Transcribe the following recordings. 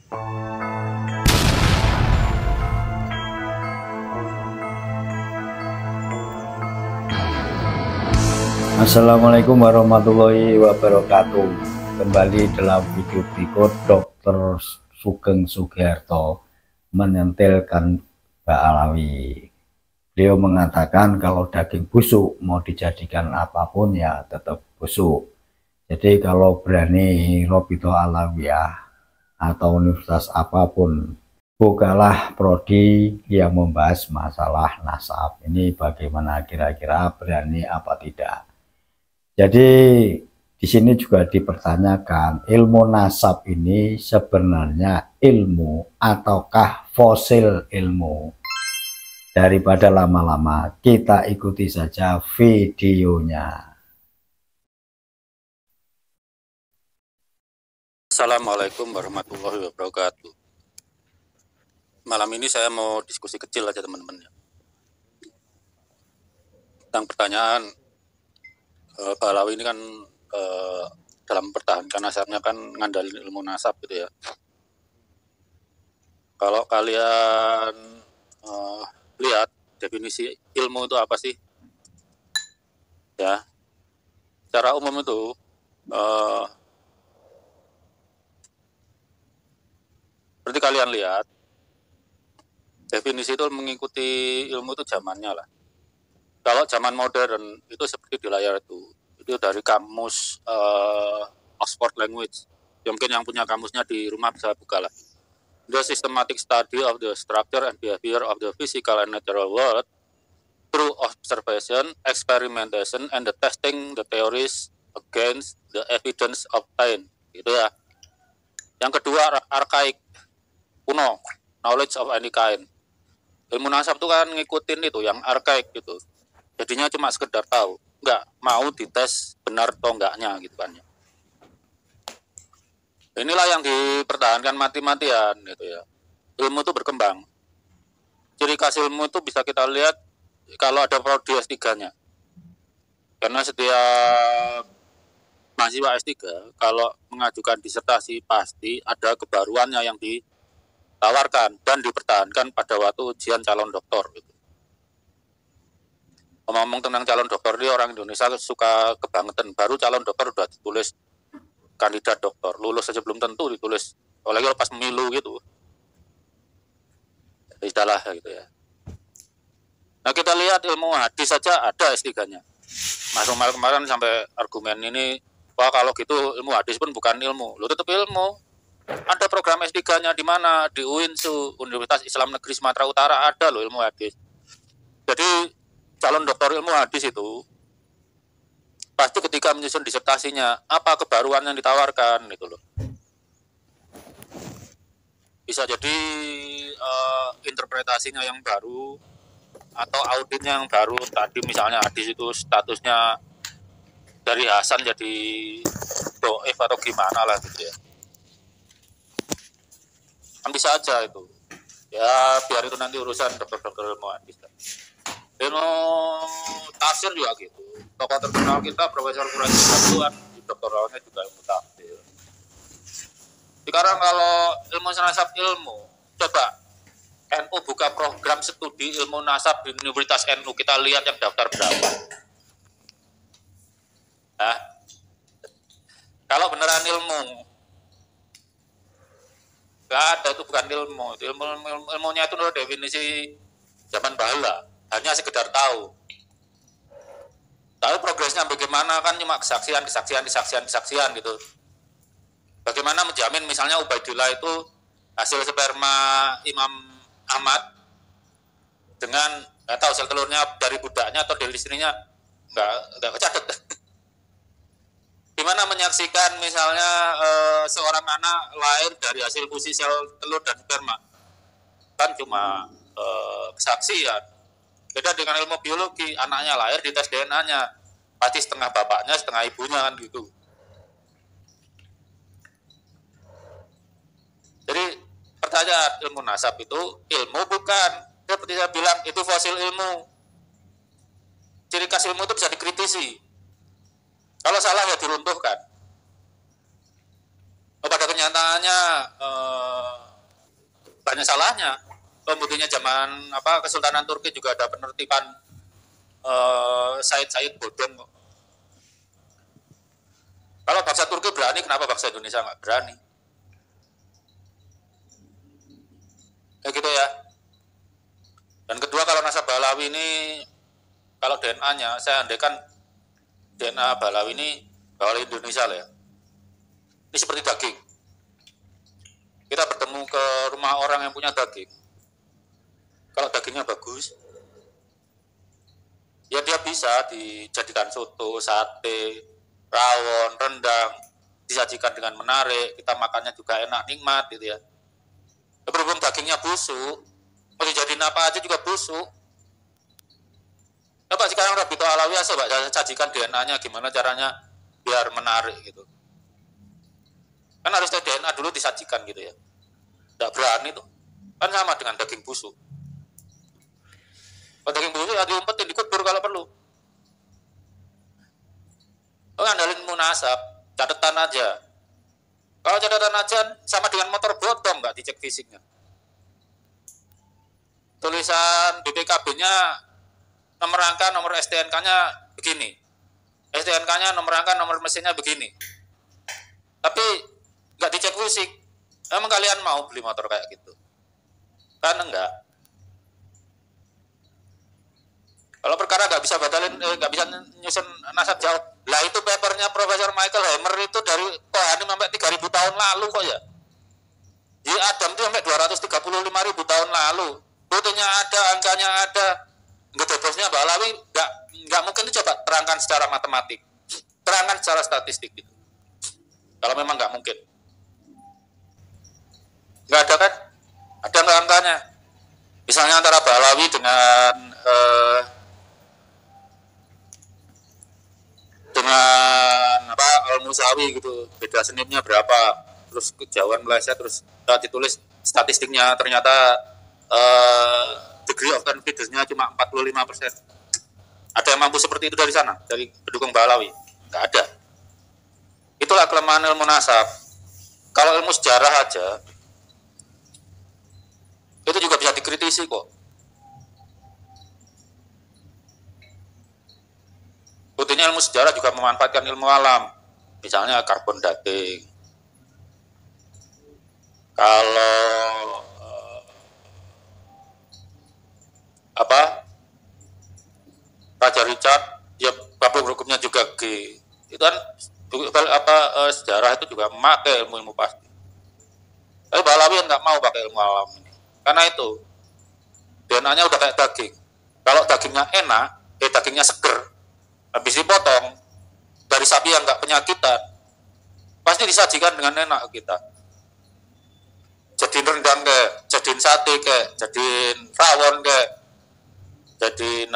Assalamualaikum warahmatullahi wabarakatuh. Kembali dalam video berikut, Dr. Sugeng Sugiharto menyentilkan Mbak Alawi. Beliau mengatakan kalau daging busuk mau dijadikan apapun ya tetap busuk. Jadi kalau berani Robito Alawiyah atau universitas apapun, bukalah prodi yang membahas masalah nasab. Ini bagaimana kira-kira, berani apa tidak? Jadi di sini juga dipertanyakan, ilmu nasab ini sebenarnya ilmu ataukah fosil ilmu? Daripada lama-lama, kita ikuti saja videonya. Assalamualaikum warahmatullahi wabarakatuh. Malam ini saya mau diskusi kecil aja teman-teman ya, tentang pertanyaan Pak Alawi ini kan dalam mempertahankan nasabnya kan ngandalin ilmu nasab gitu ya. Kalau kalian lihat definisi ilmu itu apa sih? Ya, secara umum itu seperti kalian lihat, definisi itu mengikuti ilmu itu zamannya lah. Kalau zaman modern itu seperti di layar itu dari kamus Oxford Language. Ya, mungkin yang punya kamusnya di rumah bisa buka lah. The systematic study of the structure and behavior of the physical and natural world through observation, experimentation, and the testing the theories against the evidence obtained. Gitu ya. Yang kedua, arkaik, kuno, knowledge of any kind. Ilmu nasab itu kan ngikutin itu yang arkaik gitu. Jadinya cuma sekedar tahu, nggak mau dites benar atau enggaknya gitu kan ya. Inilah yang dipertahankan mati-matian gitu ya. Ilmu itu berkembang. Ciri khas ilmu itu bisa kita lihat kalau ada prodi S3-nya. Karena setiap mahasiswa S3 kalau mengajukan disertasi pasti ada kebaruannya yang ditawarkan dan dipertahankan pada waktu ujian calon doktor gitu. Ngomong tentang calon dokter ini, orang Indonesia suka kebangetan. Baru calon dokter udah ditulis kandidat dokter, lulus saja belum tentu ditulis, apalagi pas pemilu gitu. Istilah gitu ya. Nah kita lihat ilmu hadis saja ada S3-nya. Mas Umar kemarin sampai argumen ini, wah kalau gitu ilmu hadis pun bukan ilmu. Lu tetap ilmu. Ada program S3-nya di mana? Di UINSU, Universitas Islam Negeri Sumatera Utara ada loh ilmu hadis. Jadi calon doktor ilmu hadis itu pasti ketika menyusun disertasinya apa kebaruan yang ditawarkan gitu loh. Bisa jadi interpretasinya yang baru atau auditnya yang baru. Tadi misalnya hadis itu statusnya dari Hasan jadi doif atau gimana lah gitu ya. Kan bisa aja itu. Ya biar itu nanti urusan dokter-dokter ilmu hadis. Ilmu tafsir juga gitu. Tokoh terkenal kita Profesor Quraisy Abduan, doktoralnya juga ilmu tafsir. Sekarang kalau ilmu nasab ilmu, coba NU buka program studi ilmu nasab di Universitas NU, kita lihat yang daftar berapa. Nah, kalau beneran ilmu, nggak ada, itu bukan ilmu. Ilmunya itu menurut definisi zaman bahula. Hanya sekedar tahu progresnya bagaimana, kan cuma kesaksian gitu. Bagaimana menjamin misalnya Ubaidillah itu hasil sperma Imam Ahmad dengan nggak tahu sel telurnya dari budaknya atau dari istrinya, nggak kecatat. Gimana menyaksikan misalnya seorang anak lahir dari hasil fusi sel telur dan sperma, kan cuma kesaksian. Beda dengan ilmu biologi, anaknya lahir di tes DNA-nya, pasti setengah bapaknya, setengah ibunya kan gitu. Jadi pertanyaan ilmu nasab itu ilmu bukan? Seperti saya bilang, itu fosil ilmu. Ciri khas ilmu itu bisa dikritisi. Kalau salah ya diruntuhkan. Pada kenyataannya banyak salahnya. Buktinya zaman Kesultanan Turki juga ada penertiban Said Bodong kok. Kalau bangsa Turki berani, kenapa bangsa Indonesia nggak berani? Kayak gitu ya. Dan kedua, kalau nasab Balawi ini, kalau DNA-nya, saya andaikan DNA Balawi ini Balawi Indonesia lah ya. Ini seperti daging. Kita bertemu ke rumah orang yang punya daging. Kalau dagingnya bagus, ya dia bisa dijadikan soto, sate, rawon, rendang, disajikan dengan menarik, kita makannya juga enak, nikmat gitu ya. Berhubung dagingnya busuk, mau dijadiin apa aja juga busuk. Coba sekarang Rabito Alawiyah coba sajikan DNA-nya gimana caranya biar menarik gitu. Kan harus DNA dulu disajikan gitu ya. Tidak berani tuh. Kan sama dengan daging busuk. Kalau daging busuk ya diumpetin, dikubur kalau perlu. Ngandalin munasab, catatan aja. Kalau catatan aja sama dengan motor bodong, nggak dicek fisiknya. Tulisan BPKB-nya nomor rangka, nomor STNK-nya begini. STNK-nya nomor rangka, nomor mesinnya begini. Tapi nggak dicek fisik. Emang kalian mau beli motor kayak gitu? Kan enggak. Kalau perkara nggak bisa batalin, nggak bisa nyusun nasab jauh. Lah itu papernya Profesor Michael Hammer itu dari Kohanim sampai 3.000 tahun lalu kok ya. Di Adam itu sampai 235.000 tahun lalu. Buktinya ada, angkanya ada. Ngedebosnya Balawi nggak mungkin itu coba terangkan secara matematik. Terangkan secara statistik gitu. Kalau memang nggak mungkin. Nggak ada kan? Ada nggak angkanya? Misalnya antara Balawi dengan Al-Musawi gitu, beda senitnya berapa, terus kejauhan meleset, terus ditulis statistiknya ternyata degree of confidence-nya cuma 45%. Ada yang mampu seperti itu dari sana, dari pendukung Balawi? Nggak ada. Itulah kelemahan ilmu nasab. Kalau ilmu sejarah aja itu juga bisa dikritisi kok. Buktinya ilmu sejarah juga memanfaatkan ilmu alam, misalnya karbon dating. Kalau Raja Richard, ya babuk hukumnya juga G. Itu kan sejarah itu juga memakai ilmu-ilmu pasti. Tapi Balawi nggak mau pakai ilmu alam ini, karena itu DNA-nya udah kayak daging. Kalau dagingnya enak, dagingnya seger, habis dipotong dari sapi yang nggak penyakitan, pasti disajikan dengan enak kita. Jadiin rendang kayak, jadiin sate kayak, jadiin rawon kayak, jadiin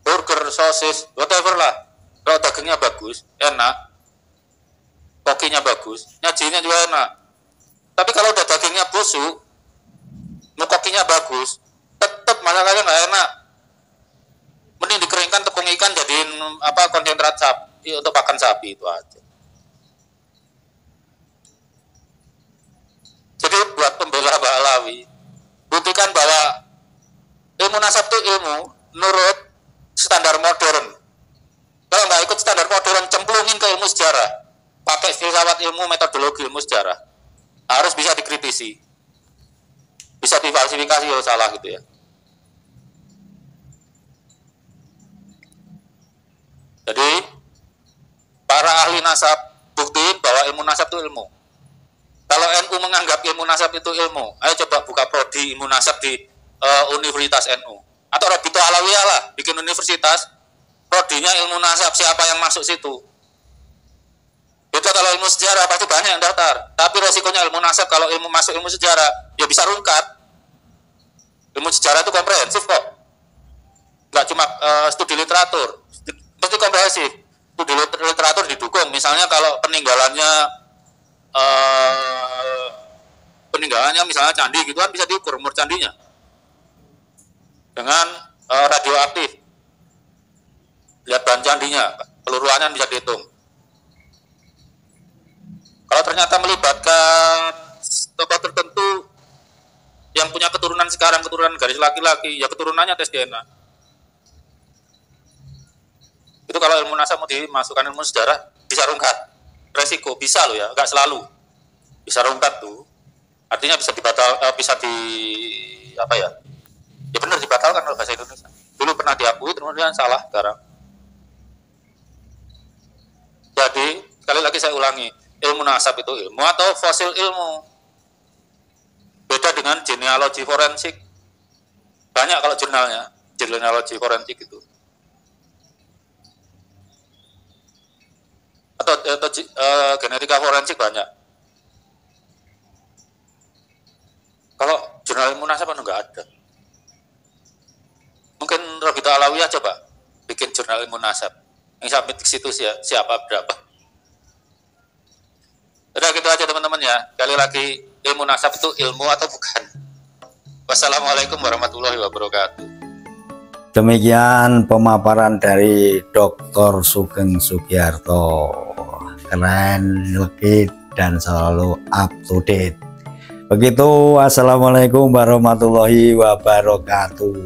burger, sosis, whatever lah. Kalau dagingnya bagus, enak, kokinya bagus, nyajinya juga enak. Tapi kalau udah dagingnya busuk, kokinya bagus, tetap masalahnya nggak enak. Mending dikeringkan tepung ikan jadiin konsentrat sapi untuk pakan sapi itu aja. Jadi buat pembela Balawi, buktikan bahwa ilmu nasab itu ilmu menurut standar modern. Kalau nggak ikut standar modern, cemplungin ke ilmu sejarah, pakai filsafat ilmu, metodologi ilmu sejarah, harus bisa dikritisi, bisa difalsifikasi kalau salah gitu ya. Jadi para ahli nasab buktiin bahwa ilmu nasab itu ilmu. Kalau NU menganggap ilmu nasab itu ilmu, ayo coba buka prodi ilmu nasab di Universitas NU. Atau Rabito Alawiyah lah, bikin universitas, prodinya ilmu nasab, siapa yang masuk situ. Itu kalau ilmu sejarah pasti banyak yang daftar. Tapi resikonya ilmu nasab, kalau ilmu masuk ilmu sejarah, ya bisa rungkat. Ilmu sejarah itu komprehensif kok. Nggak cuma studi literatur, pasti komprehensif. Studi literatur didukung. Misalnya kalau peninggalannya misalnya candi gitu kan bisa diukur umur candinya dengan radioaktif, lihat bahan candinya, peluruannya bisa dihitung. Kalau ternyata melibatkan tokoh tertentu yang punya keturunan sekarang, keturunan garis laki-laki, ya keturunannya tes DNA. Itu kalau ilmu nasab mau dimasukkan ilmu sejarah, bisa rungkat. Resiko, bisa loh ya, nggak selalu. Bisa rungkat tuh. Artinya bisa apa ya? Ya benar dibatalkan oleh bahasa Indonesia. Dulu pernah diakui, kemudian salah sekarang. Jadi, sekali lagi saya ulangi, ilmu nasab itu ilmu atau fosil ilmu. Beda dengan genealogi forensik. Banyak kalau jurnalnya, genealogi forensik itu. Atau genetika forensik banyak. Kalau jurnal ilmu nasab enggak ada. Mungkin Robito Alawiyah coba bikin jurnal ilmu nasab. Yang submit ke situ siapa berapa. Udah gitu aja teman-teman ya. Sekali lagi, ilmu nasab itu ilmu atau bukan? Wassalamualaikum warahmatullahi wabarakatuh. Demikian pemaparan dari Dr. Sugeng Sugiarto. Keren, legit, dan selalu up to date. Begitu, wassalamualaikum warahmatullahi wabarakatuh.